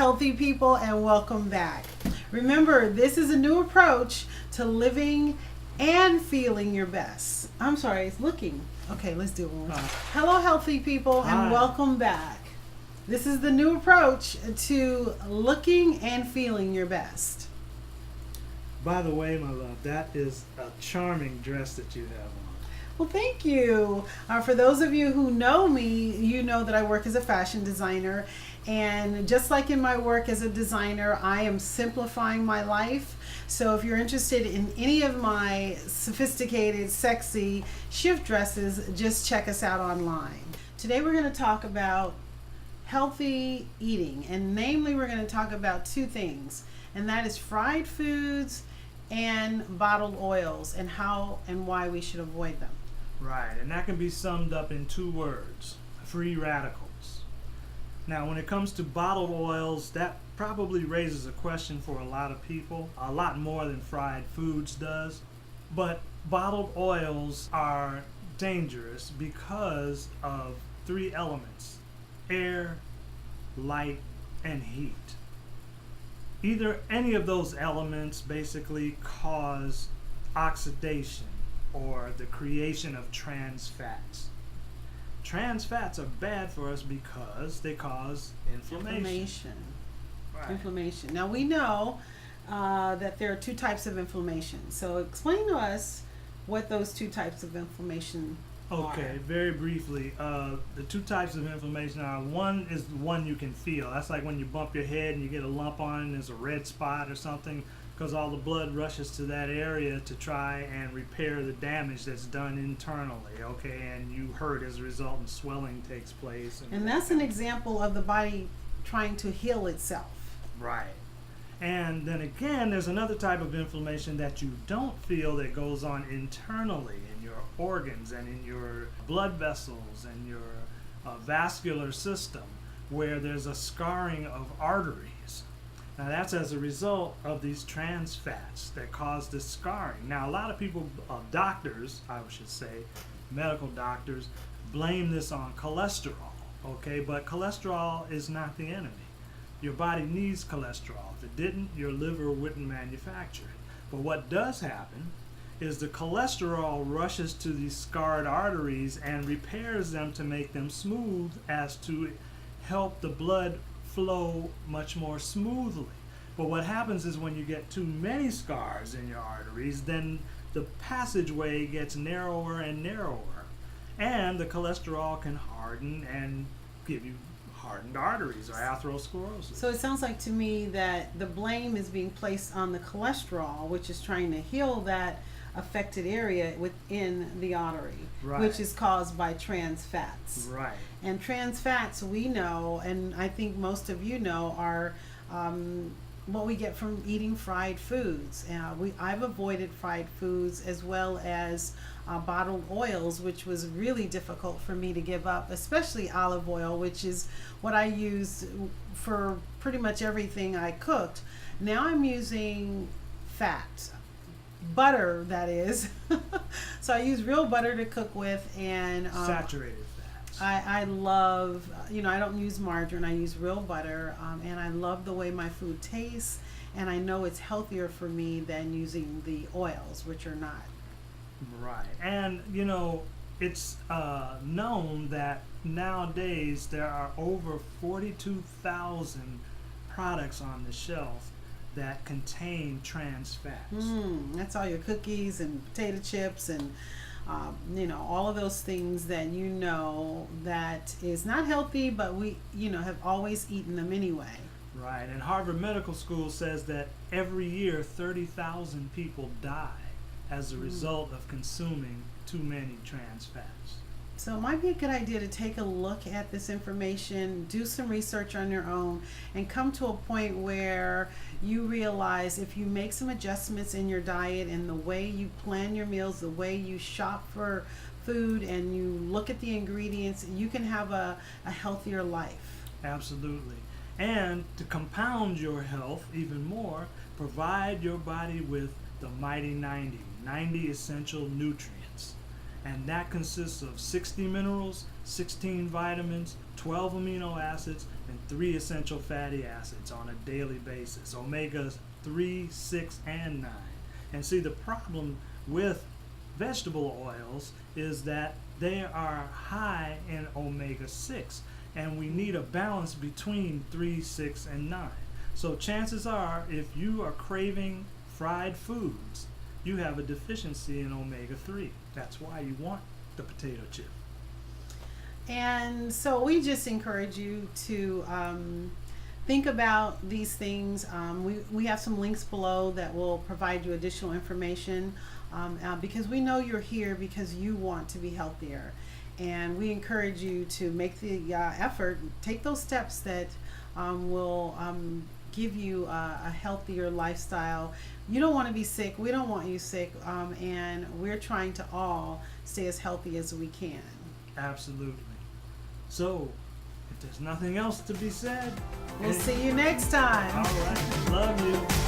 healthy people, and welcome back. Remember, this is a new approach to living and feeling your best. I'm sorry, it's looking. Okay, let's do it one more time. Hello, healthy people, and welcome back. This is the new approach to looking and feeling your best. By the way, my love, that is a charming dress that you have on. Well, thank you. For those of you who know me, you know that I work as a fashion designer. And just like in my work as a designer, I am simplifying my life. So if you're interested in any of my sophisticated, sexy shift dresses, just check us out online. Today we're going to talk about healthy eating. And namely, we're going to talk about two things. And that is fried foods and bottled oils, and how and why we should avoid them. Right, and that can be summed up in two words: free radicals. Now, when it comes to bottled oils, that probably raises a question for a lot of people, a lot more than fried foods does. But bottled oils are dangerous because of three elements: air, light, and heat. Either any of those elements basically cause oxidation or the creation of trans fats. Trans fats are bad for us because they cause inflammation. Right. Inflammation. Now we know that there are two types of inflammation. So explain to us what those two types of inflammation Okay, are. very briefly, the two types of inflammation are, one is the one you can feel. That's like when you bump your head and you get a lump on it and there's a red spot or something, because all the blood rushes to that area to try and repair the damage that's done internally, okay, and you hurt as a result and swelling takes place. And that's an example of the body trying to heal itself. Right. And then again, there's another type of inflammation that you don't feel that goes on internally in your organs and in your blood vessels and your vascular system, where there's a scarring of arteries. Now that's as a result of these trans fats that cause this scarring. Now a lot of people, doctors, I should say, medical doctors, blame this on cholesterol, okay? But cholesterol is not the enemy. Your body needs cholesterol. If it didn't, your liver wouldn't manufacture it. But what does happen is the cholesterol rushes to these scarred arteries and repairs them to make them smooth, as to help the blood flow much more smoothly. But what happens is when you get too many scars in your arteries, then the passageway gets narrower and narrower, and the cholesterol can harden and give you hardened arteries or atherosclerosis. So it sounds like to me that the blame is being placed on the cholesterol, which is trying to heal that affected area within the artery, Right. which is caused by trans fats. Right. And trans fats, we know, and I think most of you know, are what we get from eating fried foods. I've avoided fried foods as well as bottled oils, which was really difficult for me to give up, especially olive oil, which is what I used for pretty much everything I cooked. Now I'm using fat. Butter, that is. So I use real butter to cook with, and Saturated fats. I love, I don't use margarine, I use real butter, and I love the way my food tastes, and I know it's healthier for me than using the oils, which are not. Right. And, it's known that nowadays there are over 42,000 products on the shelf that contain trans fats. That's all your cookies and potato chips and all of those things that that is not healthy, but we have always eaten them anyway. Right. And Harvard Medical School says that every year 30,000 people die as a result of consuming too many trans fats. So it might be a good idea to take a look at this information, do some research on your own, and come to a point where you realize if you make some adjustments in your diet and the way you plan your meals, the way you shop for food, and you look at the ingredients, you can have a healthier life. Absolutely. And to compound your health even more, provide your body with the mighty 90 essential nutrients. And that consists of 60 minerals, 16 vitamins, 12 amino acids, and 3 essential fatty acids on a daily basis, omega 3, 6, and 9. And see, the problem with vegetable oils is that they are high in omega 6, and we need a balance between 3, 6, and 9. So chances are, if you are craving fried foods, you have a deficiency in omega 3. That's why you want the potato chip. And so we just encourage you to think about these things. We have some links below that will provide you additional information because we know you're here because you want to be healthier. And we encourage you to make the effort, take those steps that will give you a healthier lifestyle. You don't want to be sick. We don't want you sick. And we're trying to all stay as healthy as we can. Absolutely. So, if there's nothing else to be said, we'll see you next time. All right. Love you.